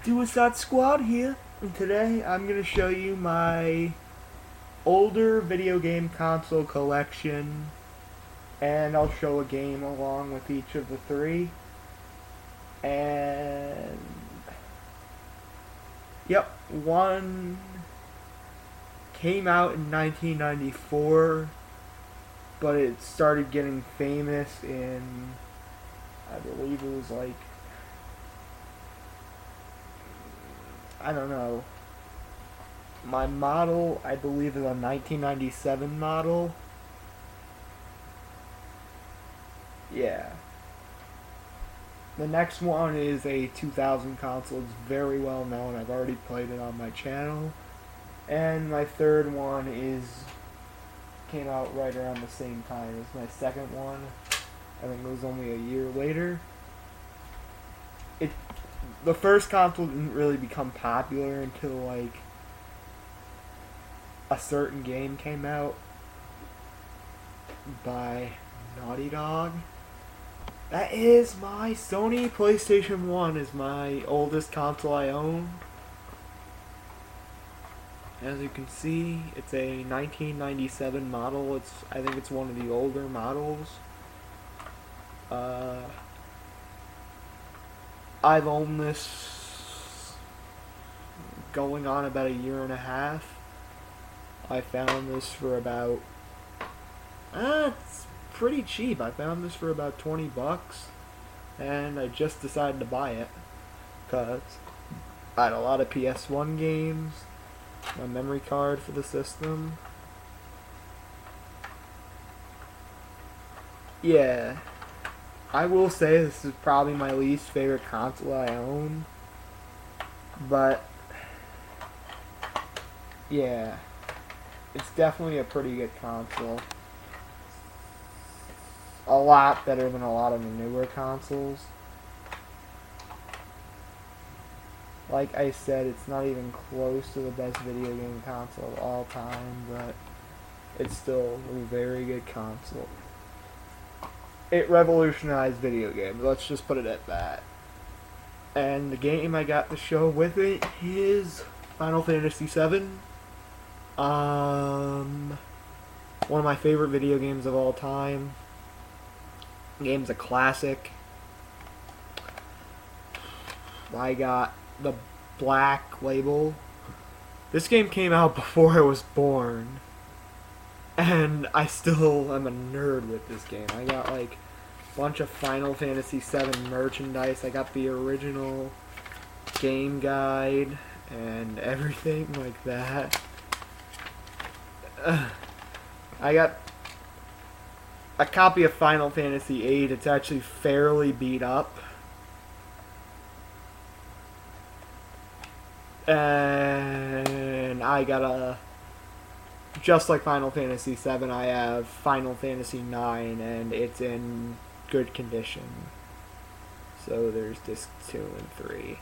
Suicide Squad here, and today I'm going to show you my older video game console collection, and I'll show a game along with each of the three. And yep, one came out in 1994, but it started getting famous in, I believe it was like, I don't know. My model, I believe, is a 1997 model. Yeah. The next one is a 2000 console. It's very well known. I've already played it on my channel. And my third one came out right around the same time as my second one. I think it was only a year later. The first console didn't really become popular until like a certain game came out by Naughty Dog. That is my Sony PlayStation 1 is my oldest console I own. As you can see, it's a 1997 model. I think it's one of the older models. I've owned this going on about a year and a half. I found this for about it's pretty cheap. I found this for about 20 bucks, and I just decided to buy it because I had a lot of PS1 games, my memory card for the system. Yeah, I will say this is probably my least favorite console I own, but yeah, it's definitely a pretty good console. A lot better than a lot of the newer consoles. Like I said, it's not even close to the best video game console of all time, but it's still a very good console. It revolutionized video games, let's just put it at that. And the game I got to show with it is Final Fantasy VII. One of my favorite video games of all time. The game's a classic. I got the black label. This game came out before I was born, and I still am a nerd with this game. I got like a bunch of Final Fantasy VII merchandise. I got the original game guide and everything like that. I got a copy of Final Fantasy VIII. It's actually fairly beat up. And I got just like Final Fantasy VII, I have Final Fantasy IX, and it's in good condition. So there's disc 2 and 3.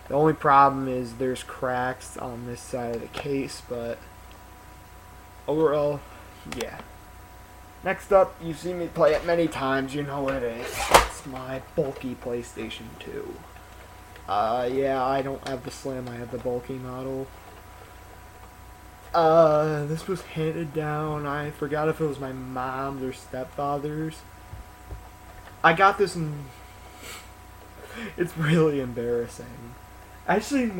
The only problem is there's cracks on this side of the case, but overall, yeah. Next up, you've seen me play it many times, you know what it is. It's my bulky PlayStation 2. Yeah, I don't have the Slim, I have the bulky model. This was handed down, I forgot if it was my mom's or stepfather's. I got this in... It's really embarrassing. Actually,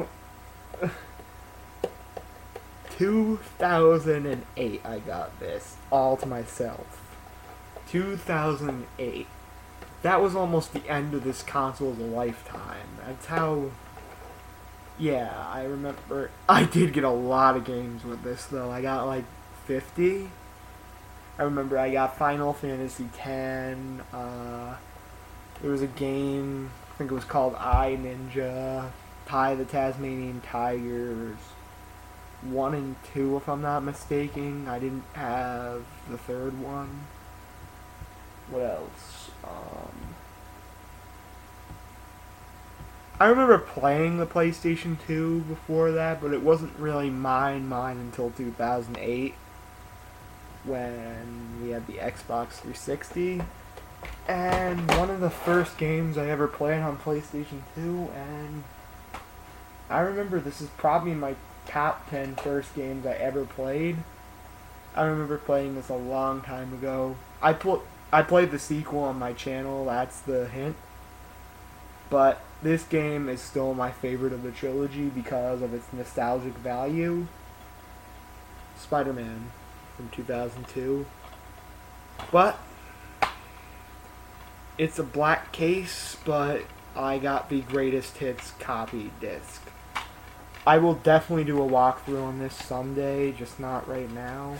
2008 I got this, all to myself. 2008. That was almost the end of this console's lifetime. That's how... Yeah, I remember... I did get a lot of games with this, though. I got, like, 50. I remember I got Final Fantasy X. There was a game, I think it was called I, Ninja. Ty the Tasmanian Tigers. 1 and 2, if I'm not mistaken. I didn't have the third one. What else? I remember playing the PlayStation 2 before that, but it wasn't really mine until 2008, when we had the Xbox 360. And one of the first games I ever played on PlayStation 2, and I remember this is probably my top 10 first games I ever played. I remember playing this a long time ago. I played the sequel on my channel, that's the hint. But this game is still my favorite of the trilogy because of its nostalgic value. Spider-Man from 2002. But it's a black case, but I got the greatest hits copy disc. I will definitely do a walkthrough on this someday, just not right now.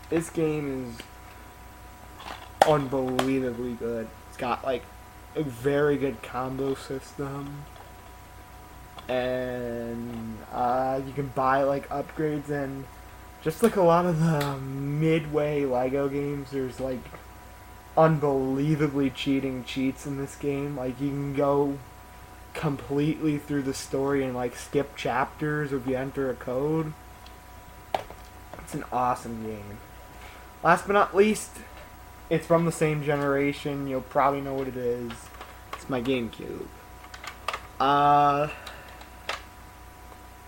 This game is unbelievably good. It's got like a very good combo system, and you can buy like upgrades, and just like a lot of the midway Lego games, there's like unbelievably cheating cheats in this game. Like you can go completely through the story and like skip chapters if you enter a code. It's an awesome game. Last but not least, it's from the same generation. You'll probably know what it is. It's my GameCube.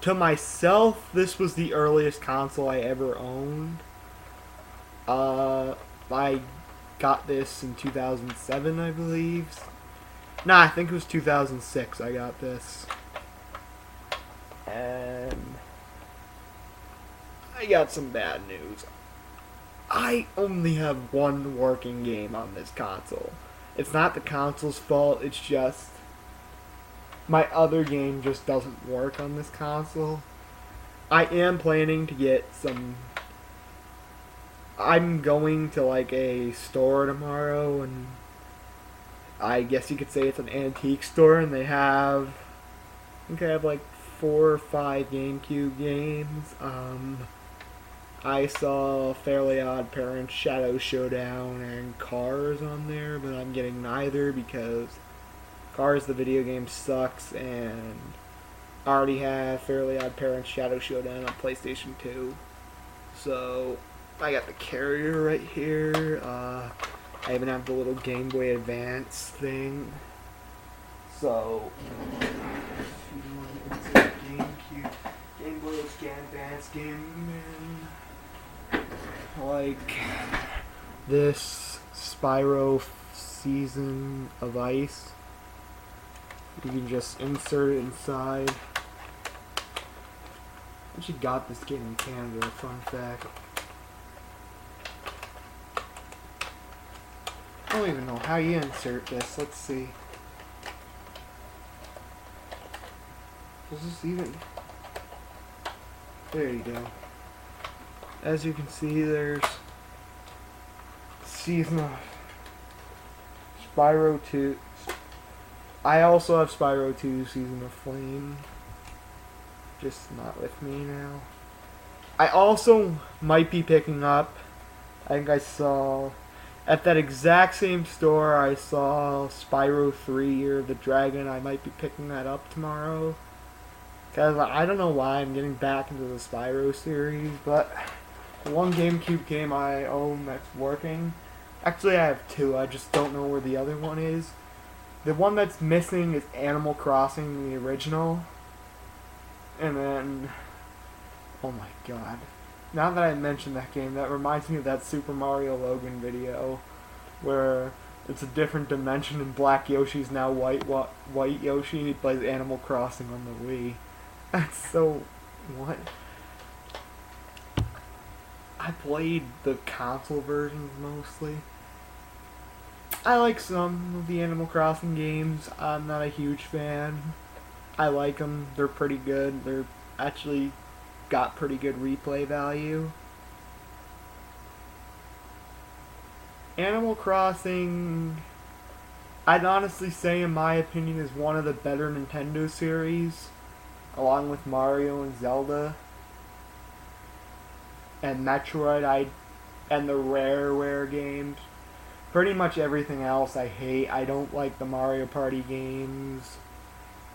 To myself, this was the earliest console I ever owned. I got this in 2007, I believe. Nah, I think it was 2006 I got this. And I got some bad news. I only have one working game on this console. It's not the console's fault, it's just my other game just doesn't work on this console. I am planning to get some... I'm going to like a store tomorrow, and I guess you could say it's an antique store, and they have... I think I have like 4 or 5 GameCube games. I saw Fairly Odd Parents, Shadow Showdown, and Cars on there, but I'm getting neither because Cars, the video game, sucks, and I already have Fairly Odd Parents, Shadow Showdown on PlayStation 2. So, I got the carrier right here. I even have the little Game Boy Advance thing. So, GameCube, Game Boy Advance game, like this Spyro Season of Ice. You can just insert it inside. I actually got this game in Canada, fun fact. I don't even know how you insert this. Let's see. Does this even... There you go. As you can see, there's Season of Spyro 2. I also have Spyro 2 Season of Flame. Just not with me now. I also might be picking up, I think I saw, at that exact same store, I saw Spyro 3 Year of the Dragon. I might be picking that up tomorrow. Because I don't know why I'm getting back into the Spyro series, but the one GameCube game I own that's working, actually I have 2, I just don't know where the other one is. The one that's missing is Animal Crossing, the original. And then, oh my god. Now that I mentioned that game, that reminds me of that Super Mario Logan video, where it's a different dimension and Black Yoshi's now white Yoshi, and he plays Animal Crossing on the Wii. That's so... what? I played the console versions mostly. I like some of the Animal Crossing games. I'm not a huge fan. I like them. They're pretty good. They're actually got pretty good replay value. Animal Crossing, I'd honestly say, in my opinion, is one of the better Nintendo series, along with Mario and Zelda and Metroid, and the Rareware games. Pretty much everything else I hate. I don't like the Mario Party games.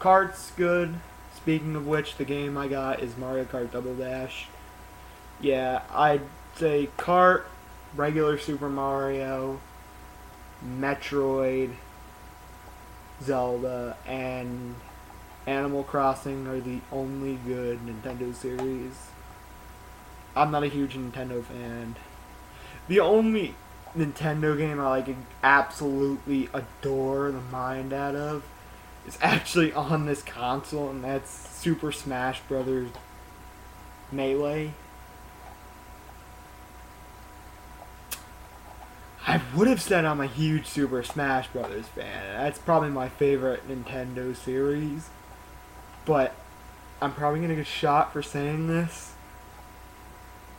Kart's good. Speaking of which, the game I got is Mario Kart Double Dash. Yeah, I'd say Kart, regular Super Mario, Metroid, Zelda, and Animal Crossing are the only good Nintendo series. I'm not a huge Nintendo fan. The only Nintendo game I like absolutely adore the mind out of is actually on this console, and that's Super Smash Brothers Melee. I would have said I'm a huge Super Smash Brothers fan. That's probably my favorite Nintendo series. But I'm probably going to get shot for saying this.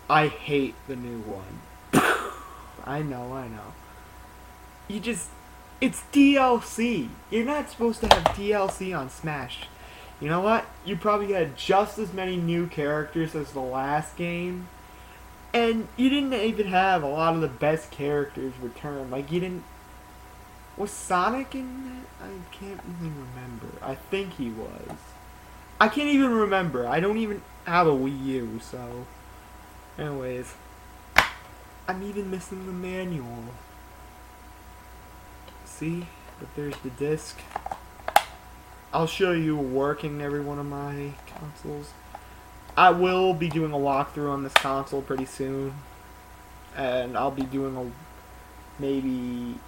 I hate the new one. I know. It's DLC. You're not supposed to have DLC on Smash. You know what? You probably had just as many new characters as the last game. And you didn't even have a lot of the best characters return. Like, you didn't... Was Sonic in that? I can't even remember. I think he was. I can't even remember. I don't even have a Wii U, so... Anyways. I'm even missing the manual. See? But there's the disc. I'll show you working every one of my consoles. I will be doing a walkthrough on this console pretty soon. And I'll be doing maybe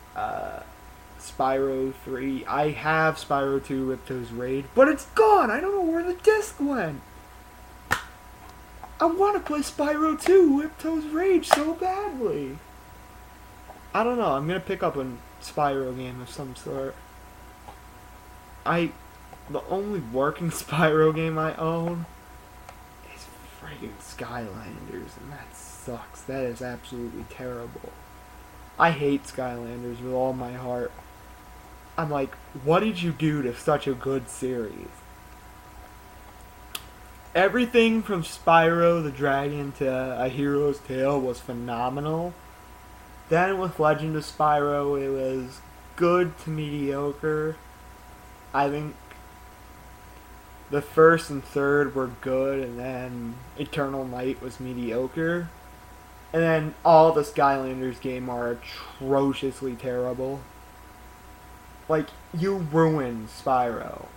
Spyro 3. I have Spyro 2 Ripto's Raid, but it's gone! I don't know where the disc went! I want to play Spyro 2 Ripto's Rage so badly! I don't know, I'm gonna pick up a Spyro game of some sort. The only working Spyro game I own is friggin' Skylanders, and that sucks. That is absolutely terrible. I hate Skylanders with all my heart. I'm like, what did you do to such a good series? Everything from Spyro the Dragon to A Hero's Tale was phenomenal. Then with Legend of Spyro, it was good to mediocre. I think the first and third were good, and then Eternal Night was mediocre. And then all the Skylanders game are atrociously terrible. Like, you ruined Spyro.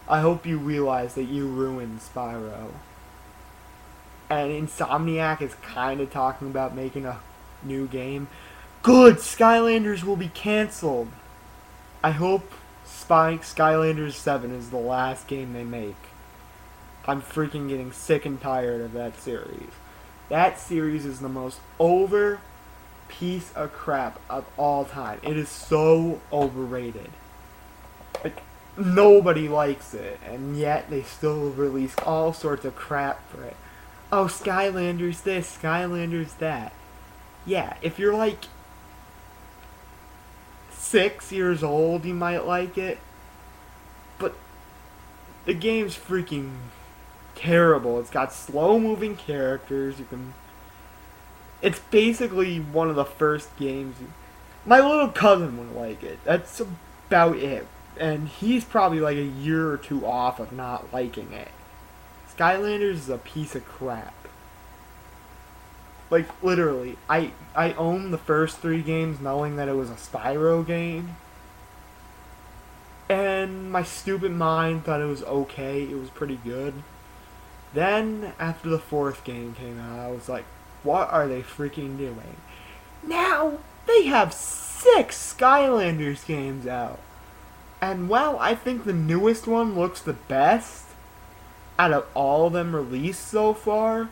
I hope you realize that you ruined Spyro. And Insomniac is kind of talking about making a new game. Good! Skylanders will be cancelled! I hope Skylanders 7 is the last game they make. I'm freaking getting sick and tired of that series. That series is the most over piece of crap of all time. It is so overrated. Like, nobody likes it, and yet they still release all sorts of crap for it. Oh, Skylanders this, Skylanders that. Yeah, if you're like 6 years old, you might like it. But the game's freaking terrible. It's got slow-moving characters. It's basically one of the first games. My little cousin would like it. That's about it. And he's probably like a year or two off of not liking it. Skylanders is a piece of crap. Like, literally, I owned the first 3 games knowing that it was a Spyro game. And my stupid mind thought it was okay. It was pretty good. Then, after the 4th game came out, I was like, what are they freaking doing? Now, they have 6 Skylanders games out. And while I think the newest one looks the best out of all of them released so far,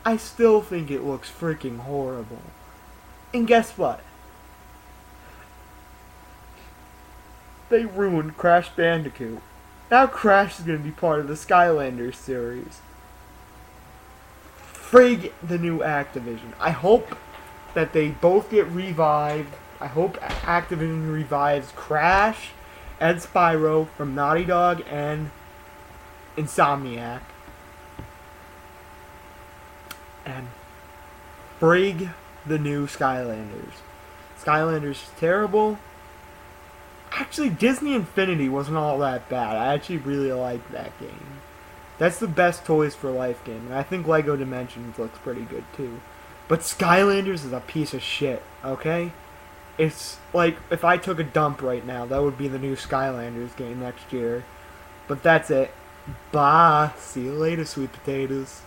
I still think it looks freaking horrible. And guess what? They ruined Crash Bandicoot. Now Crash is going to be part of the Skylanders series. Frig the new Activision. I hope that they both get revived. I hope Activision revives Crash and Spyro from Naughty Dog and Insomniac. And frig the new Skylanders. Skylanders is terrible. Actually, Disney Infinity wasn't all that bad. I actually really liked that game. That's the best Toys for Life game, and I think Lego Dimensions looks pretty good too. But Skylanders is a piece of shit, okay? It's like, if I took a dump right now, that would be the new Skylanders game next year. But that's it. Bye. See you later, sweet potatoes.